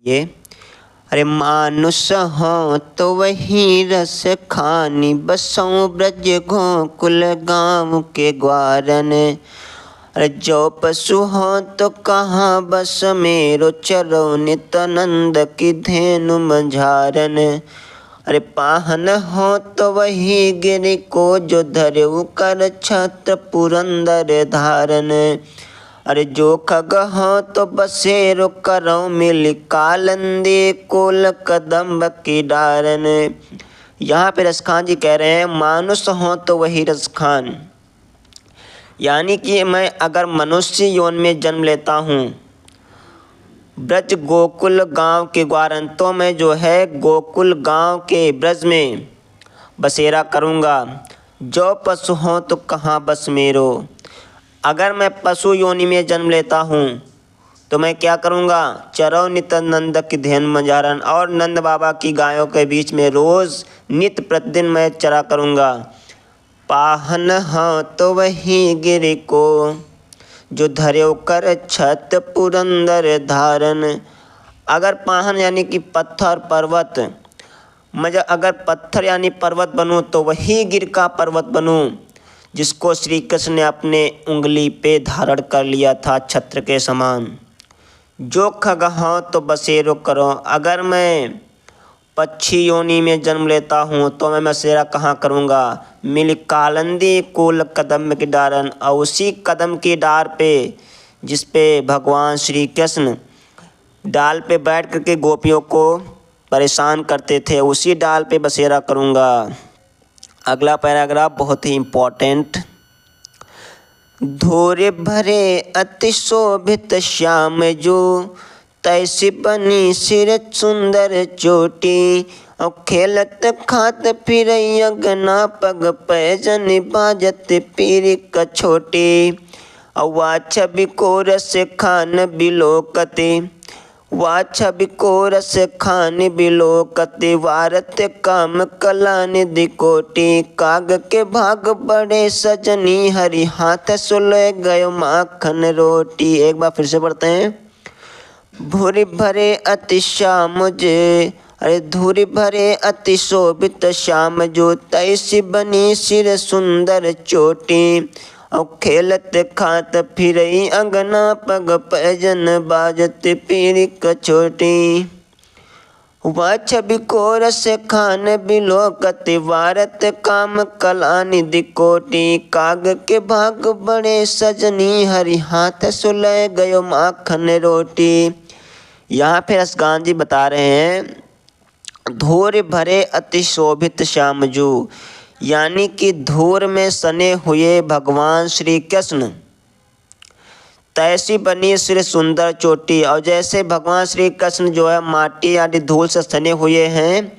ये अरे मानुष हो तो वही रस खानी, बसों ब्रज गोकुल गाँव के ग्वारन। अरे जो पशु हो तो कहाँ बस मेरो, चरो नित्यानंद की धेनु मझारन। अरे पाहन हो तो वही गिरि को, जो धर्यु कर छत्र पुरंदर धारन। अरे जो खग हो तो बसेरो करो मिल, कालंदी कुल कदम्ब की डारन। यहाँ पे रसखान जी कह रहे हैं मानुष हो तो वही रसखान, यानी कि मैं अगर मनुष्य योन में जन्म लेता हूँ ब्रज गोकुल गांव के ग्वारन, तो मैं जो है गोकुल गांव के ब्रज में बसेरा करूँगा। जो पशु हो तो कहाँ बस मेरो, अगर मैं पशु योनि में जन्म लेता हूँ तो मैं क्या करूँगा, चरो नित्यानंद की धेन मझारन, और नंद बाबा की गायों के बीच में रोज़ नित्य प्रतिदिन मैं चरा करूँगा। पाहन हो तो वही गिरि को, जो धर्यो कर छत पुरंदर धारन। अगर पाहन यानी कि पत्थर पर्वत, मैं अगर पत्थर यानी पर्वत बनूं तो वही गिर का पर्वत बनूं जिसको श्री कृष्ण ने अपने उंगली पे धारण कर लिया था छत्र के समान। जो खग हो तो बसेरो करो, अगर मैं पक्षी योनि में जन्म लेता हूँ तो मैं बसेरा कहाँ करूँगा, मिल कालंदी कुल कदम की डारन, और उसी कदम की डार पे जिस पे भगवान श्री कृष्ण डाल पे बैठ करके गोपियों को परेशान करते थे, उसी डाल पे बसेरा करूँगा। अगला पैराग्राफ बहुत ही इम्पोर्टेंट। धूरे भरे अति शोभित श्याम जो, तैसी बनी सिर सुंदर चोटी, और खेलत खात फिर अगना पग पैजन, बाजत पीर कछोटी। और वा छवि को रस खान बिलोकते, वा छवि को रस खान बिलोकते, वारत काम कला निधि कोटि, काग के भाग बड़े सजनी, हरि हाथ सुलह गयो माखन रोटी। एक बार फिर से पढ़ते हैं। भूरि भरे अति श्याम जे, अरे धूरि भरे अति शोभित श्याम जो, तैसी बनी सिर सुंदर चोटी, और खेलत खात फिरई अंगना पग पैजन, बाजत पीरी कछोटी। वह छवि को रस खान बिलोकत, वारत काम कला निधि कोटि, काग के भाग बड़े सजनी, हरि हाथ सुलह गयो माखन रोटी। यहाँ पे रसगान जी बता रहे हैं धूर भरे अति शोभित श्यामजू, यानी कि धूर में सने हुए भगवान श्री कृष्ण, तैसी बनी सिर सुंदर चोटी, और जैसे भगवान श्री कृष्ण जो है माटी यानी धूल से सने हुए हैं,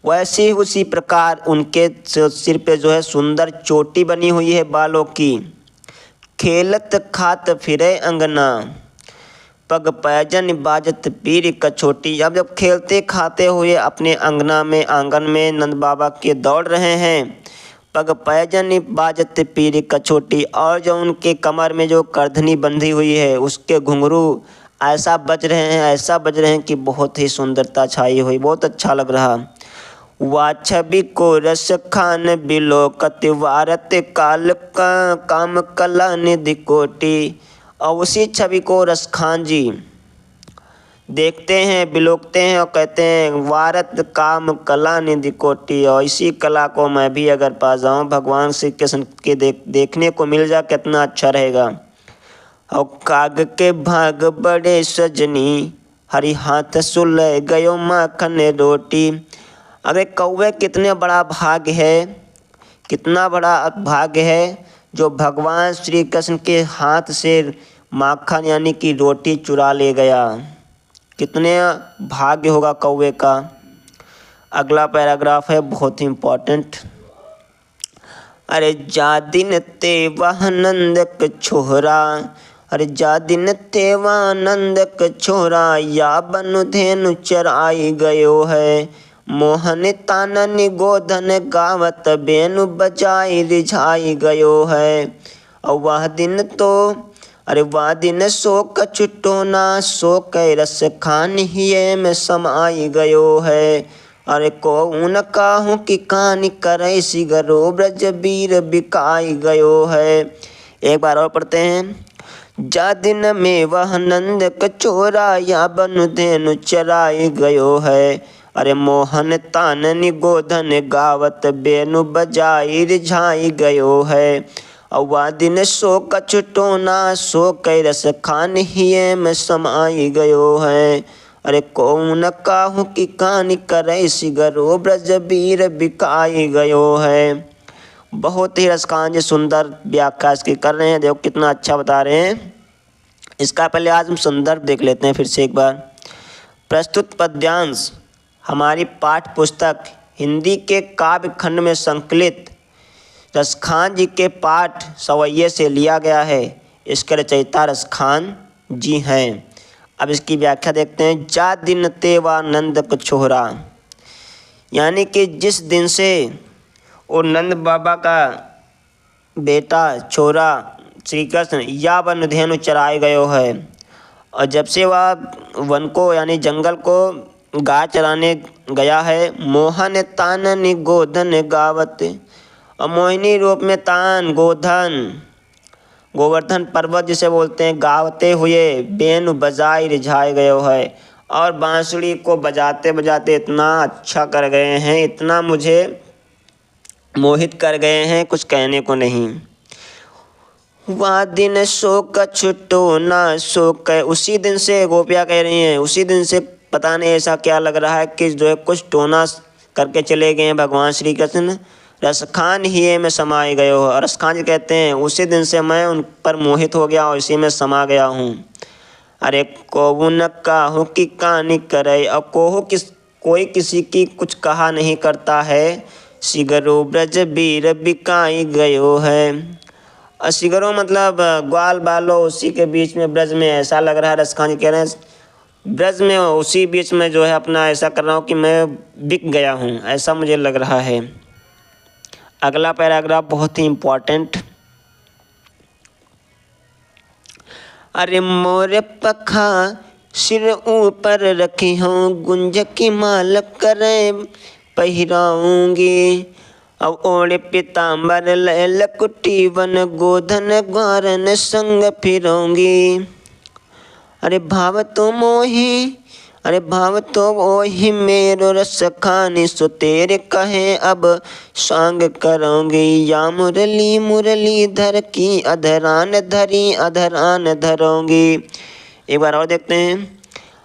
वैसे ही उसी प्रकार उनके सिर पे जो है सुंदर चोटी बनी हुई है बालों की। खेलत खात फिरे अंगना, पग पैजन बाजत पीर कछोटी। जब खेलते खाते हुए अपने अंगना में आंगन में नंद बाबा के दौड़ रहे हैं, पग पैजन बाजत पीर कछोटी, और जो उनके कमर में जो करधनी बंधी हुई है उसके घुंघरू ऐसा बज रहे हैं कि बहुत ही सुंदरता छाई हुई, बहुत अच्छा लग रहा। वा छवि को रस खान बिलोकत, वारत काल का काम कला निधि कोटि, और उसी छवि को रसखान जी देखते हैं, बिलोकते हैं और कहते हैं वारत काम कला निधि कोटि, और इसी कला को मैं भी अगर पा जाऊँ, भगवान श्री कृष्ण के देखने को मिल जाए कितना अच्छा रहेगा। और काग के भाग बड़े सजनी, हरि हाथ सुलह गयो माखन रोटी। अबे कौवे कितने बड़ा भाग्य है, कितना बड़ा भाग्य है जो भगवान श्री कृष्ण के हाथ से माखन यानी कि रोटी चुरा ले गया, कितने भाग्य होगा कौवे का। अगला पैराग्राफ है बहुत ही इम्पोर्टेंट। अरे जा दिन ते वह नंदक छोरा, अरे जा दिन ते वह नंदक छोरा, या बनु धेनु चराई गयो है, मोहन तानन गोधन गावत, बेनु बजाई रिझाई गयो है। और वह दिन तो अरे वह दिन सो कछु टोना, सो कै रस खान हिये में समाई गयो है। अरे को न काहू कि कानी करे सिगरो, ब्रज बीर बिकाई गयो है। एक बार और पढ़ते हैं। जा दिन में वह नंद कचोरा, या बनु धेनु चराई गयो है। अरे मोहन ताननी गोधन गावत, बेनु बजाई रिझाई गयो है। अवा दिन सो कछु टोना, सो कै रस खान हिये में समाई गयो है। अरे कौन काहू कि कानी करे सिगरो, ब्रज बीर बिकाई गयो है। बहुत ही रसकांज सुंदर व्याख्या इसकी कर रहे हैं। देखो कितना अच्छा बता रहे हैं। इसका पहले आज हम संदर्भ देख लेते हैं फिर से एक बार। प्रस्तुत पद्यांश हमारी पाठ्य पुस्तक हिंदी के काव्य खंड में संकलित रसखान जी के पाठ सवैये से लिया गया है। इसके रचयिता रसखान जी हैं। अब इसकी व्याख्या देखते हैं। जा दिन तेवा नंद कछोरा, यानी कि जिस दिन से वो नंद बाबा का बेटा छोरा श्री कृष्ण या वन धेनु चराए गयो है, और जब से वह वन को यानी जंगल को गाय चराने गया है। मोहन ताननि गोधन गावत, और मोहिनी रूप में तान गोधन गोवर्धन पर्वत जिसे बोलते हैं गावते हुए बेनु बजाई रिझाए गयो है। और बांसुरी को बजाते बजाते इतना अच्छा कर गए हैं, इतना मुझे मोहित कर गए हैं, कुछ कहने को नहीं। वह दिन सो कछु टोना, सो कै, उसी दिन से गोपियाँ कह रही हैं, उसी दिन से पता नहीं ऐसा क्या लग रहा है कि जो है कुछ टोना करके चले गए हैं भगवान श्री कृष्ण। रसखान हिये में समाए गए हो। रसखान जी कहते हैं उसी दिन से मैं उन पर मोहित हो गया और इसी में समा गया हूँ। अरे कोहू न काहू की कहानी करे, और कोई किसी की कुछ कहा नहीं करता है। सिगरो ब्रज बीर बिकाई गयो है। और सिगरो मतलब ग्वाल बालो, उसी के बीच में ब्रज में ऐसा लग रहा है। रसखान जी कह रहे हैं ब्रज में उसी बीच में जो है अपना ऐसा कर रहा हूँ कि मैं बिक गया हूँ, ऐसा मुझे लग रहा है। अगला पैराग्राफ बहुत ही इम्पोर्टेंट। अरे मोर पखा सिर ऊपर रखी हूँ, गुंज की माल करे पहिराऊंगी। अब ओढ़े पीताम्बर लकुटी वन, गोधन ग्वारन संग फिरूंगी। अरे भाव तो मोही, अरे भाव तो ओही मेरो रस खानी, सो तेरे कहे अब सांग करूंगी। या मुरली मुरली धर की, अधरान धरी अधरान धरूंगी। एक बार और देखते हैं।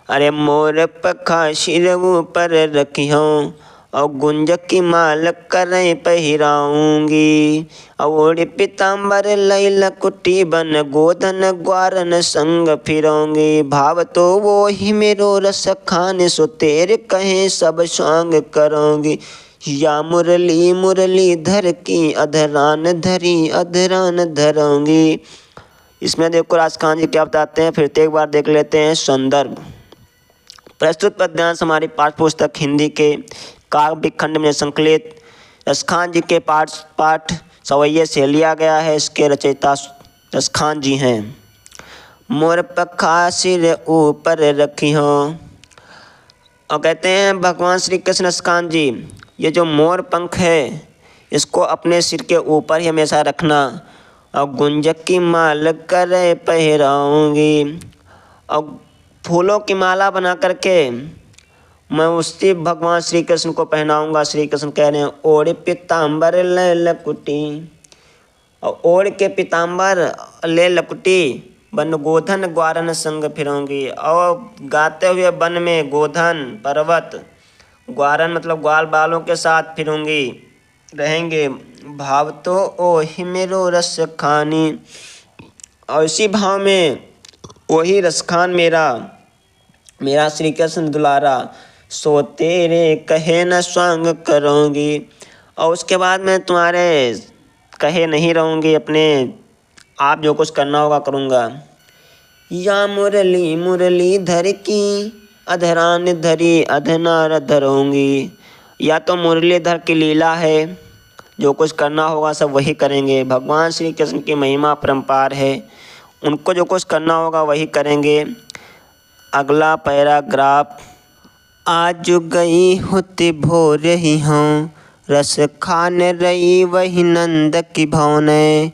अरे मोर पखा सिर ऊपर रखी हूँ, और गुंज की माल करें पहिराऊंगी। और पीताम्बर लैल कुटी बन, गोधन ग्वारन संग फिरूंगी। भाव तो वो ही मेरो रस खाने, सो तेरे कहें सब सांग करूंगी। या मुरली मुरली धर की, अधरान धरी अधरान धरूंगी। इसमें देखो राजखान जी क्या बताते हैं, फिर एक बार देख लेते हैं संदर्भ। प्रस्तुत पद्यांश हमारी पाठ्य पुस्तक हिंदी के काव्य खंड में संकलित रसखान जी के पाठ सवैये से लिया गया है। इसके रचयिता रसखान जी हैं। मोर पखा सिर ऊपर रखी हो, और कहते हैं भगवान श्री कृष्ण रसखान जी, ये जो मोर पंख है इसको अपने सिर के ऊपर ही हमेशा रखना। और गुंजक की माल करे पहिराऊंगी, और फूलों की माला बना करके मैं उसी भगवान श्री कृष्ण को पहनाऊंगा। श्री कृष्ण कह रहे हैं ओढ़ पीताम्बर ले लकुटी, और ओढ़ के पीताम्बर ले लकुटी बन गोधन ग्वारन संग फिरूंगी। और गाते हुए वन में गोधन पर्वत, ग्वारन मतलब ग्वाल बालों के साथ फिरूंगी रहेंगे। भाव तो ओही मेरो रस खानी, और इसी भाव में वही रसखान मेरा श्री कृष्ण दुलारा, सो तेरे कहे न स्वांग करूँगी। और उसके बाद मैं तुम्हारे कहे नहीं रहूँगी, अपने आप जो कुछ करना होगा करूँगा। या मुरली मुरली धर की, अधरान धरी अधनार धरूँगी। या तो मुरलीधर की लीला है, जो कुछ करना होगा सब वही करेंगे। भगवान श्री कृष्ण की महिमा परम्पार है, उनको जो कुछ करना होगा वही करेंगे। अगला पैराग्राफ, आज गई होती भोर ही हूँ, रस खान रही वही नंद की भौने।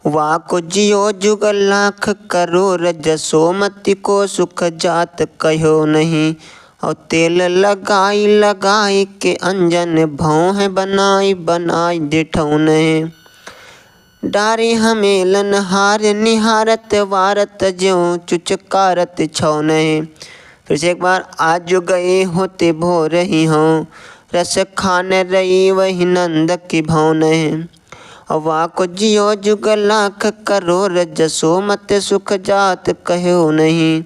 वाह को जियो जुगल लाख करोड़, जसोमती को सुख जात कहो नहीं। और तेल लगाई लगाई के अंजन, भौं बनाई बनाई डिठौने। डारी हमेलन हार निहारत, वारत ज्यों चुचकारत छौने। फिर से एक बार, आज गए होते भोर ही हों, रस खान रही वही नंद की भौने। वाह को जियो जुग लाख करोड़, जसोमत सुख जात कहो नहीं।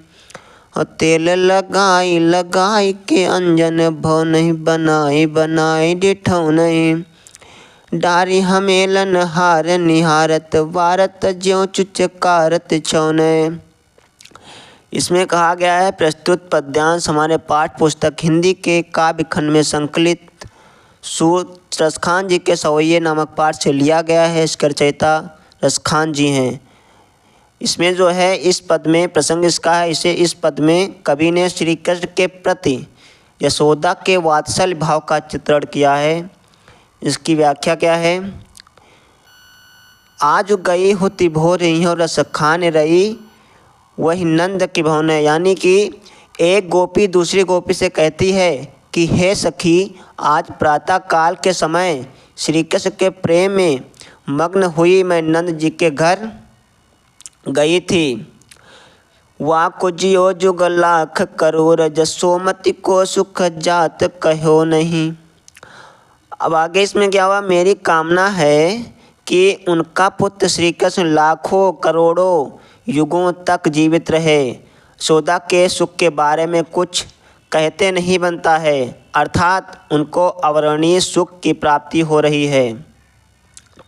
और तेल लगाई लगाई के अंजन, भौ नहीं बनाई बनाई डिठौ नहीं। डारी हमेलन हार निहारत, वारत ज्यों चुचकारत छौने। इसमें कहा गया है, प्रस्तुत पद्यांश हमारे पाठ पुस्तक हिंदी के काव्य खंड में संकलित सूत रसखान जी के सवैये नामक पाठ से लिया गया है। इसके रचयिता रसखान जी हैं। इसमें जो है, इस पद में प्रसंग इसका है, इस पद में कवि ने श्री कृष्ण के प्रति यशोदा के वात्सल्य भाव का चित्रण किया है। इसकी व्याख्या क्या है, आज गई होती भोर ही रस खान रही वही नंद की भौने। यानी कि एक गोपी दूसरी गोपी से कहती है कि हे सखी, आज प्रातः काल के समय श्री कृष्ण के प्रेम में मग्न हुई मैं नंद जी के घर गई थी। वाह को जियो जुग लाख करोड़, जसोमती को सुख जात कहो नहीं। अब आगे इसमें क्या हुआ, मेरी कामना है कि उनका पुत्र श्री कृष्ण लाखों करोड़ों युगों तक जीवित रहे। यशोदा के सुख के बारे में कुछ कहते नहीं बनता है, अर्थात उनको अवर्णनीय सुख की प्राप्ति हो रही है।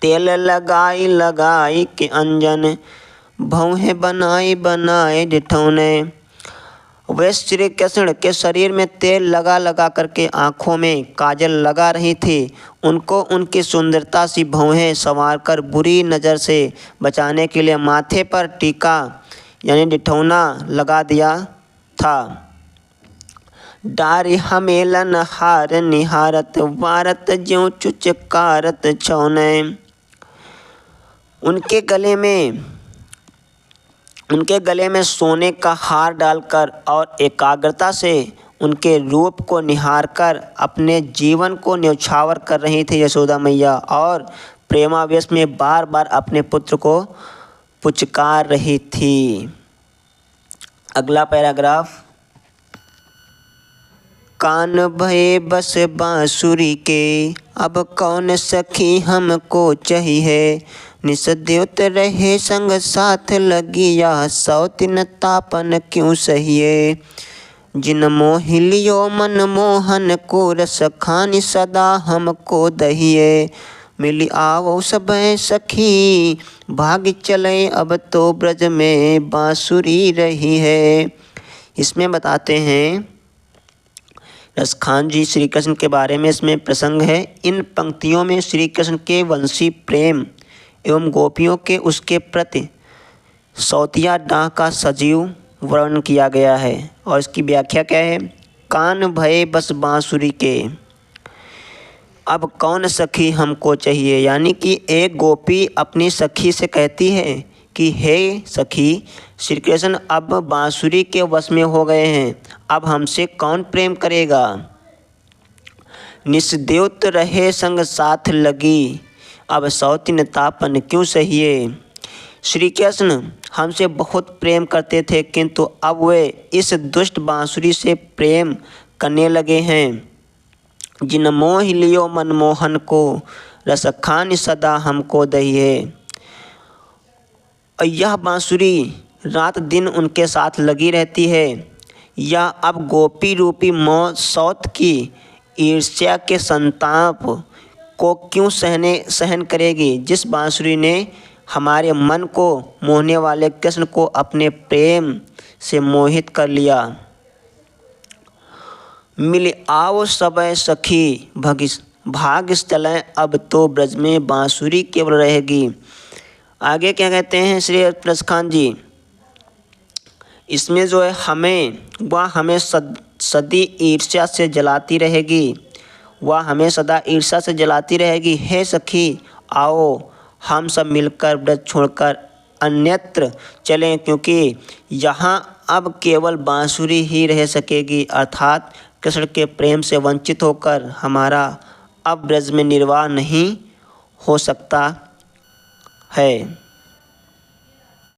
तेल लगाई लगाई के अंजन, भौहें बनाई बनाए डिठौने। वे श्री कृष्ण के शरीर में तेल लगा लगा करके आँखों में काजल लगा रही थी। उनको उनकी सुंदरता सी भौहें संवार कर बुरी नज़र से बचाने के लिए माथे पर टीका यानी डिठौना लगा दिया था। डारी हमेलन हार निहारत, वारत ज्यों चुचकारत छौने। उनके गले में सोने का हार डालकर और एकाग्रता से उनके रूप को निहार कर अपने जीवन को न्यौछावर कर रही थी यशोदा मैया, और प्रेमावेश में बार बार अपने पुत्र को पुचकार रही थी। अगला पैराग्राफ, कान भये बस बांसुरी के, अब कौन सखी हमको चाहिए। निस देवत रहे संग साथ लगी, या सौतिन तापन क्यों सहिए। जिन मोहिलियो मन मोहन को, रस खानी सदा हमको दहिए। मिली आवो सब सखी, भाग चले अब तो ब्रज में बांसुरी रही है। इसमें बताते हैं रसखान जी श्री कृष्ण के बारे में, इसमें प्रसंग है। इन पंक्तियों में श्री कृष्ण के वंशी प्रेम एवं गोपियों के उसके प्रति सौतिया डाह का सजीव वर्णन किया गया है। और इसकी व्याख्या क्या है, कान भये बस बांसुरी के, अब कौन सखी हमको चाहिए। यानी कि एक गोपी अपनी सखी से कहती है कि हे सखी, श्री कृष्ण अब बांसुरी के वश में हो गए हैं, अब हमसे कौन प्रेम करेगा। निस्देवत रहे संग साथ लगी, अब सौतिन तापन क्यों सहिए। श्री कृष्ण हमसे बहुत प्रेम करते थे, किंतु अब वे इस दुष्ट बांसुरी से प्रेम करने लगे हैं। जिन मोह लियो मनमोहन को, रस खान सदा हमको दहिए। और यह बांसुरी रात दिन उनके साथ लगी रहती है। यह अब गोपी रूपी मौत सौत की ईर्ष्या के संताप को क्यों सहन करेगी, जिस बांसुरी ने हमारे मन को मोहने वाले कृष्ण को अपने प्रेम से मोहित कर लिया। मिल आओ सबय सखी, भाग चलें अब तो ब्रज में बांसुरी केवल रहेगी। आगे क्या कहते हैं श्री रसखान जी, इसमें जो है वह हमें सदी ईर्ष्या से जलाती रहेगी, वह हमें सदा ईर्ष्या से जलाती रहेगी। हे सखी, आओ हम सब मिलकर ब्रज छोड़कर अन्यत्र चलें, क्योंकि यहाँ अब केवल बांसुरी ही रह सकेगी, अर्थात कृष्ण के प्रेम से वंचित होकर हमारा अब ब्रज में निर्वाह नहीं हो सकता है।